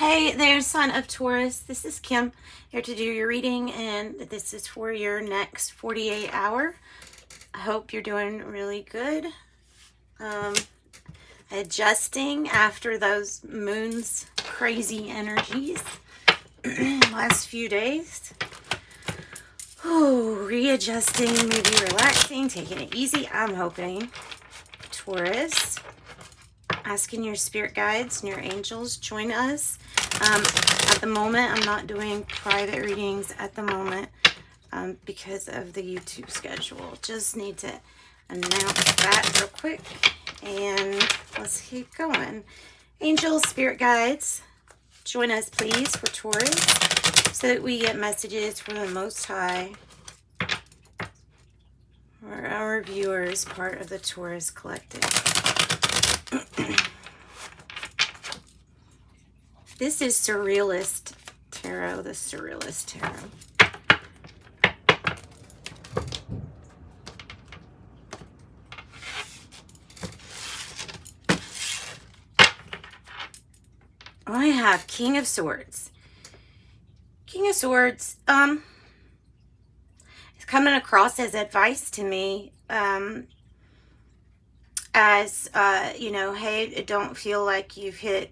Hey there, son of Taurus. This is Kim here to do your reading, and this is for your next 48 hour. I hope you're doing really good. Adjusting after those moon's crazy energies last few days. Oh, readjusting, maybe relaxing, taking it easy. I'm hoping, Taurus. Asking your spirit guides and your angels join us. At the moment, I'm not doing private readings at the moment because of the YouTube schedule. Just need to announce that real quick, and let's keep going. Angels, spirit guides, join us please for Taurus so that we get messages from the Most High for our viewers, part of the Taurus collective. This is Surrealist Tarot, the Surrealist Tarot. I have King of Swords. King of Swords, it's coming across as advice to me, as, you know, hey, don't feel like you've hit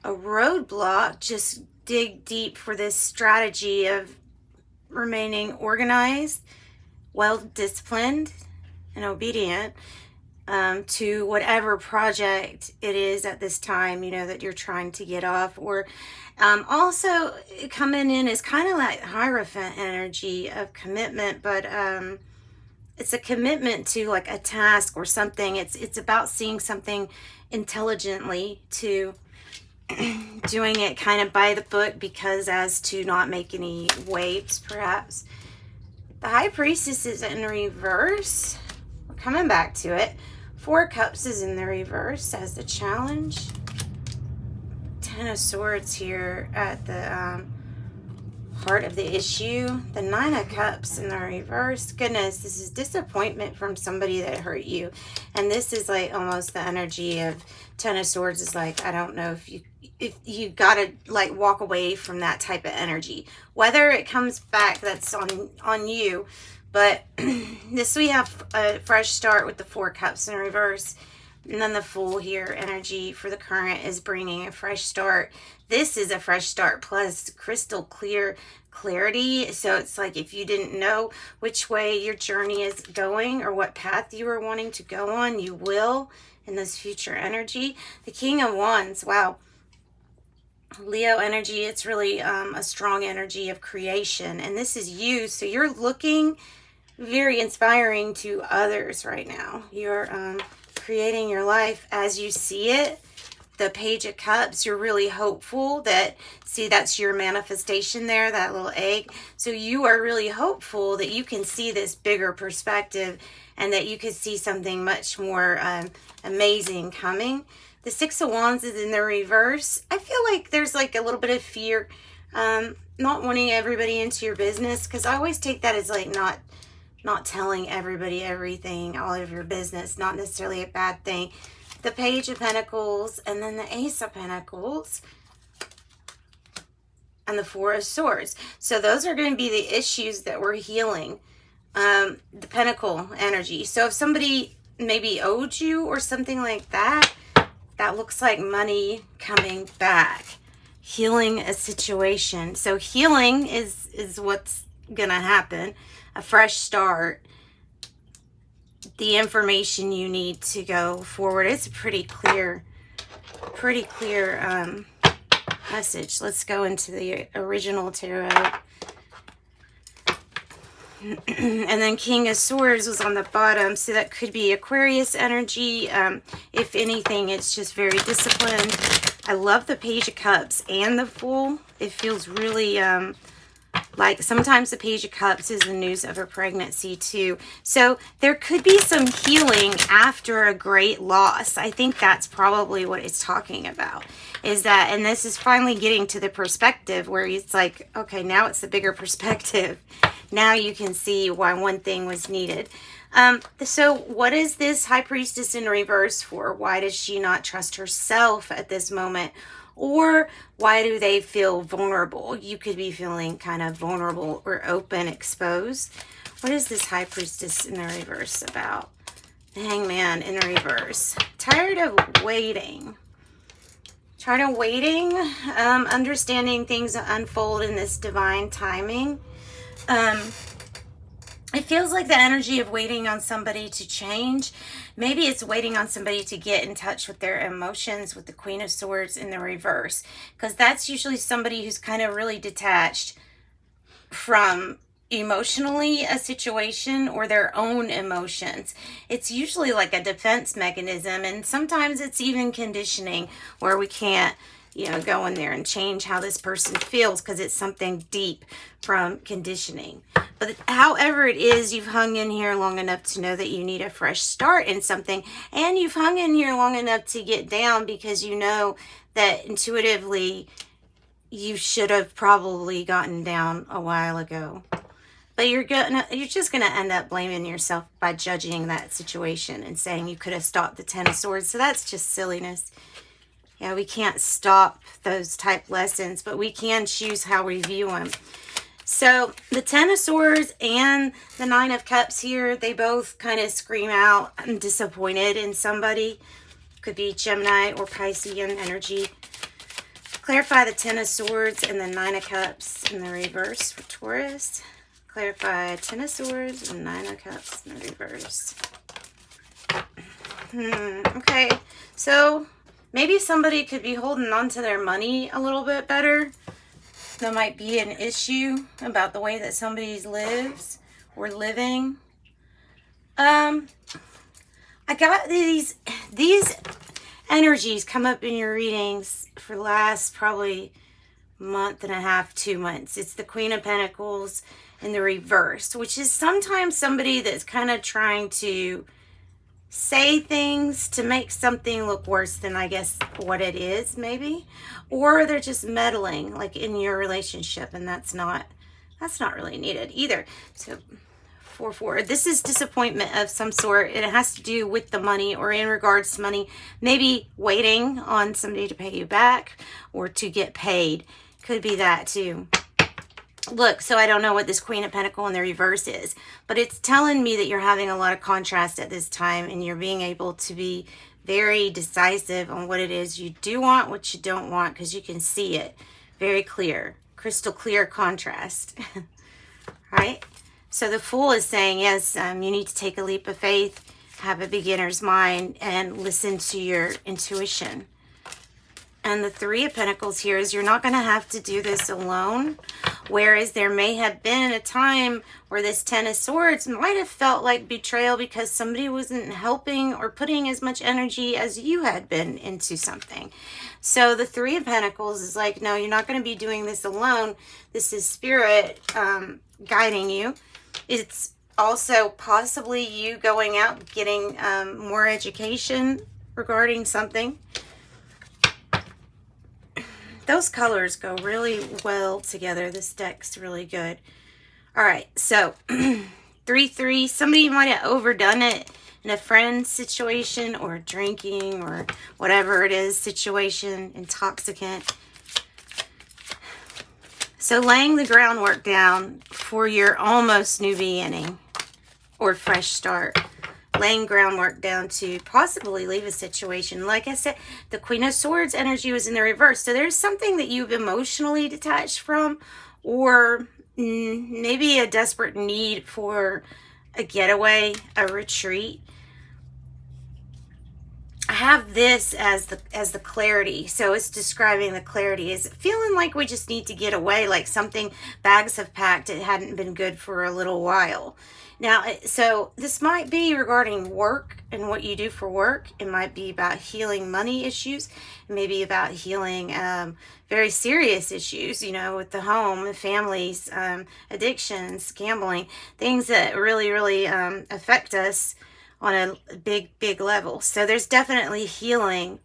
a roadblock. Just dig deep for this strategy of remaining organized, well-disciplined, and obedient to whatever project it is at this time, you know, that you're trying to get off. Or also coming in is kind of like Hierophant energy of commitment, but it's a commitment to like a task or something. It's about seeing something intelligently, to doing it kind of by the book, because as to not make any waves, perhaps. The High Priestess is in reverse. We're coming back to it. Four Cups is in the reverse as the challenge. Ten of Swords here at the heart of the issue. The Nine of Cups in the reverse. Goodness, this is disappointment from somebody that hurt you. And this is like almost the energy of Ten of Swords is like, I don't know if you gotta like walk away from that type of energy. Whether it comes back, that's on you. But this, we have a fresh start with the Four Cups in reverse. And then the Fool here, energy for the current, is bringing a fresh start. This is a fresh start plus crystal clear clarity. So it's like if you didn't know which way your journey is going or what path you were wanting to go on, you will in this future energy. The King of Wands, wow. Leo energy, it's really a strong energy of creation. And this is you. So you're looking very inspiring to others right now. You're creating your life as you see it. The Page of Cups, you're really hopeful that, see, that's your manifestation there, that little egg. So you are really hopeful that you can see this bigger perspective and that you can see something much more amazing coming. The Six of Wands is in the reverse. I feel like there's like a little bit of fear, not wanting everybody into your business, because I always take that as like not telling everybody everything, all of your business, not necessarily a bad thing. The Page of Pentacles, and then the Ace of Pentacles, and the Four of Swords. So those are going to be the issues that we're healing. The Pentacle energy. So if somebody maybe owed you or something like that, that looks like money coming back. Healing a situation. So healing is what's going to happen. A fresh start. The information you need to go forward. It's a pretty clear message. Let's go into the original tarot. And then King of Swords was on the bottom, so that could be Aquarius energy. If anything, it's just very disciplined. I love the Page of Cups and the Fool. It feels really like sometimes the Page of Cups is the news of a pregnancy too. So there could be some healing after a great loss. I think that's probably what it's talking about. Is that, and this is finally getting to the perspective where it's like, okay, now it's the bigger perspective. Now you can see why one thing was needed. So what is this High Priestess in reverse for? Why does she not trust herself at this moment? Or why do they feel vulnerable? You could be feeling kind of vulnerable or open, exposed. What is this High Priestess in the reverse about? The Hangman in the reverse. Tired of waiting. Tired of waiting. Understanding things unfold in this divine timing. It feels like the energy of waiting on somebody to change. Maybe it's waiting on somebody to get in touch with their emotions with the Queen of Swords in the reverse. Because that's usually somebody who's kind of really detached from emotionally a situation or their own emotions. It's usually like a defense mechanism, and sometimes it's even conditioning where we can't, you know, go in there and change how this person feels because it's something deep from conditioning. But however it is, you've hung in here long enough to know that you need a fresh start in something, and you've hung in here long enough to get down because you know that intuitively you should have probably gotten down a while ago. But you're just gonna end up blaming yourself by judging that situation and saying you could have stopped the Ten of Swords. So that's just silliness. Yeah, we can't stop those type lessons, but we can choose how we view them. So the Ten of Swords and the Nine of Cups here, they both kind of scream out, I'm disappointed in somebody. Could be Gemini or Piscean energy. Clarify the Ten of Swords and the Nine of Cups in the reverse for Taurus. Clarify Ten of Swords and Nine of Cups in the reverse. Okay, so maybe somebody could be holding on to their money a little bit better. There might be an issue about the way that somebody lives or living. I got these energies come up in your readings for the last probably month and a half, 2 months. It's the Queen of Pentacles in the reverse, which is sometimes somebody that's kind of trying to say things to make something look worse than I guess what it is, maybe. Or they're just meddling like in your relationship, and that's not really needed either. So 4-4. This is disappointment of some sort. It has to do with the money or in regards to money. Maybe waiting on somebody to pay you back or to get paid. Could be that too. Look, so I don't know what this Queen of Pentacles in the reverse is, but it's telling me that you're having a lot of contrast at this time, and you're being able to be very decisive on what it is you do want, what you don't want, because you can see it very clear, crystal clear contrast. Right? So the Fool is saying, yes, you need to take a leap of faith, have a beginner's mind, and listen to your intuition. And the Three of Pentacles here is you're not going to have to do this alone. Whereas there may have been a time where this Ten of Swords might have felt like betrayal because somebody wasn't helping or putting as much energy as you had been into something. So the Three of Pentacles is like, no, you're not going to be doing this alone. This is Spirit guiding you. It's also possibly you going out getting more education regarding something. Those colors go really well together. This deck's really good. All right, so 3-3. Somebody might have overdone it in a friend situation or drinking or whatever it is situation, intoxicant. So laying the groundwork down for your almost new beginning or fresh start. Laying groundwork down to possibly leave a situation. Like I said, the Queen of Swords energy was in the reverse. So there's something that you've emotionally detached from, or maybe a desperate need for a getaway, a retreat. I have this as the clarity. So it's describing the clarity. Is feeling like we just need to get away, like something, bags have packed, it hadn't been good for a little while. Now, so this might be regarding work and what you do for work. It might be about healing money issues. It may be about healing very serious issues, you know, with the home, the families, addictions, gambling, things that really, really affect us on a big level. So there's definitely healing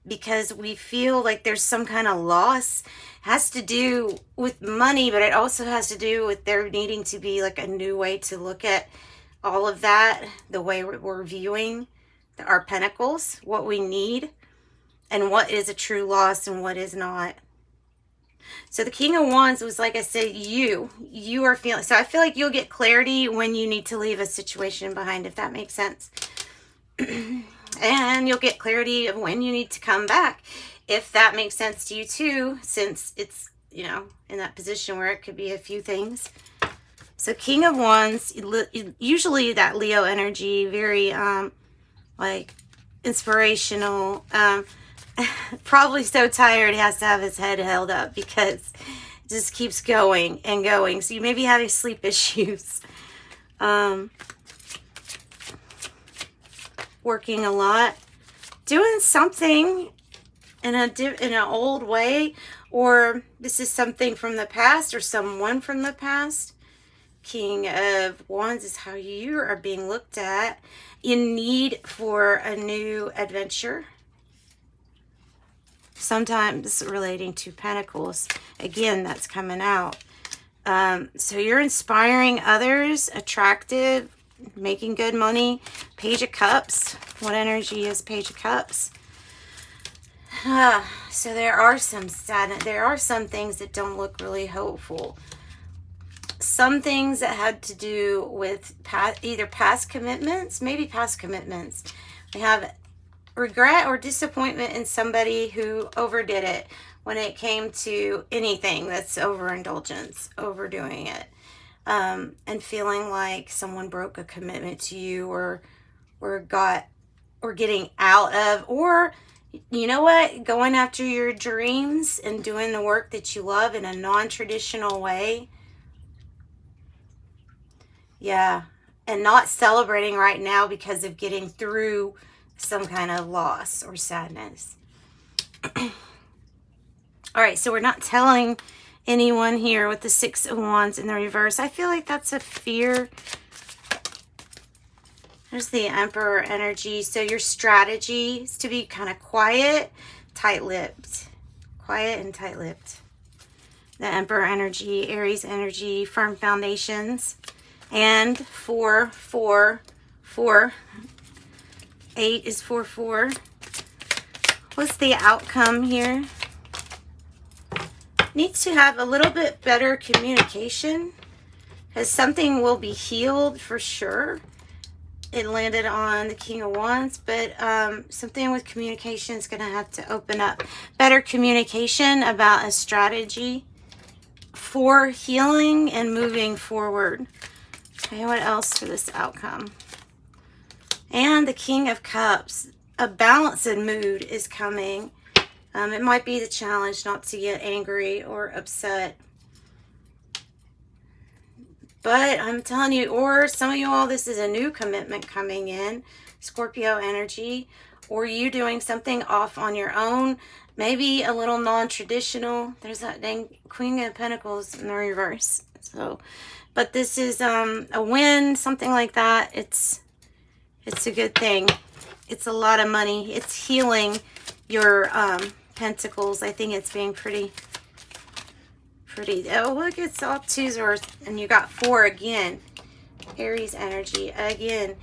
because we feel like there's some kind of loss. Has to do with money, but it also has to do with there needing to be like a new way to look at all of that, the way we're viewing our pentacles, what we need. and what is a true loss and what is not. So the King of Wands was, like I said, you are feeling, so I feel like you'll get clarity when you need to leave a situation behind, if that makes sense. And you'll get clarity of when you need to come back, if that makes sense to you too, since it's, you know, in that position where it could be a few things. So King of Wands, usually that Leo energy, very like inspirational, probably so tired he has to have his head held up because it just keeps going and going. So you may be having sleep issues, working a lot, doing something in an old way, or this is something from the past or someone from the past. King of Wands is how you are being looked at, in need for a new adventure. Sometimes relating to Pentacles. Again, that's coming out. So you're inspiring others, attractive, making good money. Page of Cups. What energy is Page of Cups? So there are some sadness. There are some things that don't look really hopeful. Some things that had to do with either past commitments, maybe past commitments. We have regret or disappointment in somebody who overdid it when it came to anything that's overindulgence, overdoing it, and feeling like someone broke a commitment to you, or getting out of, or you know what, going after your dreams and doing the work that you love in a non-traditional way. Yeah, and not celebrating right now because of getting through some kind of loss or sadness. All right, so we're not telling anyone here with the Six of Wands in the reverse. I feel like that's a fear. There's the Emperor energy. So your strategy is to be kind of quiet, tight-lipped. Quiet and tight-lipped. The Emperor energy, Aries energy, firm foundations. And 4, 4, 4. 8 is 4, 4. What's the outcome here? Needs to have a little bit better communication, because something will be healed for sure. It landed on the King of Wands, but something with communication is going to have to open up. Better communication about a strategy for healing and moving forward. Okay, what else for this outcome? And the King of Cups. A balance in mood is coming. It might be the challenge not to get angry or upset. But I'm telling you, or some of you all, this is a new commitment coming in. Scorpio energy. Or you doing something off on your own. Maybe a little non-traditional. There's that dang Queen of Pentacles in the reverse. So, but this is a win, something like that. It's a good thing. It's a lot of money. It's healing your pentacles. I think it's being pretty. Oh, look, it's all 2s, and you got 4 again. Aries energy again.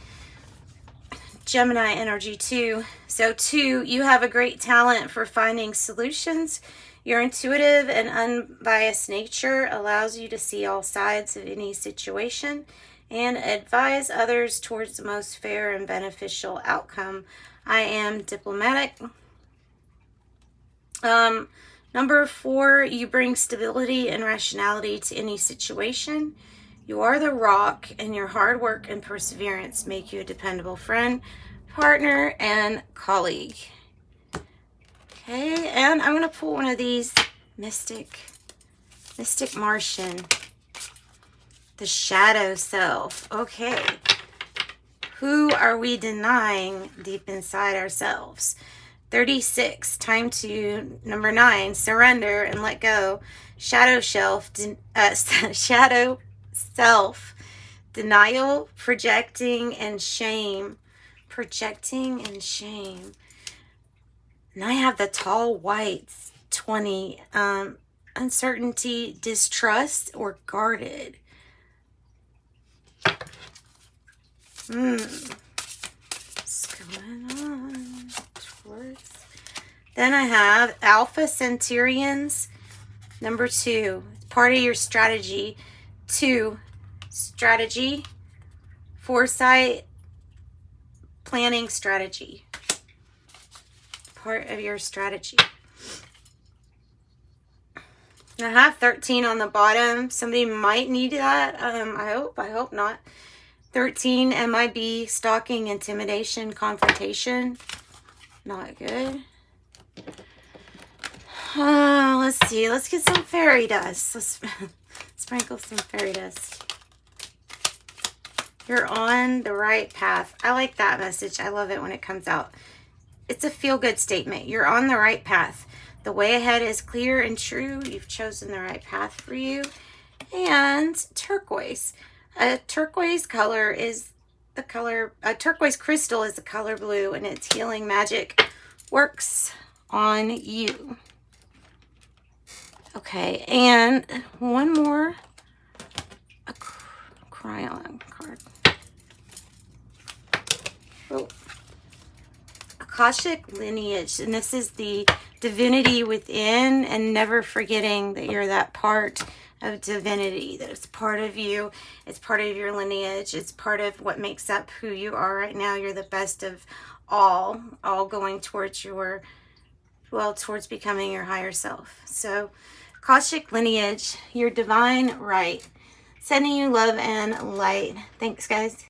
Gemini energy 2. So 2, you have a great talent for finding solutions. Your intuitive and unbiased nature allows you to see all sides of any situation and advise others towards the most fair and beneficial outcome. I am diplomatic. Number 4, you bring stability and rationality to any situation. You are the rock, and your hard work and perseverance make you a dependable friend, partner, and colleague. Okay, and I'm going to pull one of these Mystic Martian. The shadow self. Okay. Who are we denying deep inside ourselves? 36. Time to number 9. Surrender and let go. Shadow self. Denial, projecting, and shame. Projecting and shame. And I have the tall whites. 20. Uncertainty, distrust, or guarded. What's going on? Taurus. Then I have Alpha Centaurians, number 2, part of your strategy. 2, strategy, foresight, planning strategy, part of your strategy. I have 13 on the bottom. Somebody might need that. I hope not. 13, MIB, stalking, intimidation, confrontation. Not good. Let's see. Let's get some fairy dust. Let's sprinkle some fairy dust. You're on the right path. I like that message. I love it when it comes out. It's a feel-good statement. You're on the right path. The way ahead is clear and true. You've chosen the right path for you. And turquoise. A turquoise color is the color, a turquoise crystal is the color blue, and its healing magic works on you. Okay, and one more, a crayon card. Oh, Akashic lineage, and this is the divinity within, and never forgetting that you're that part of divinity, that it's part of you, it's part of your lineage, it's part of what makes up who you are right now. You're the best of all going towards your, well, towards becoming your higher self. So Akashic lineage, your divine right. Sending you love and light. Thanks, guys.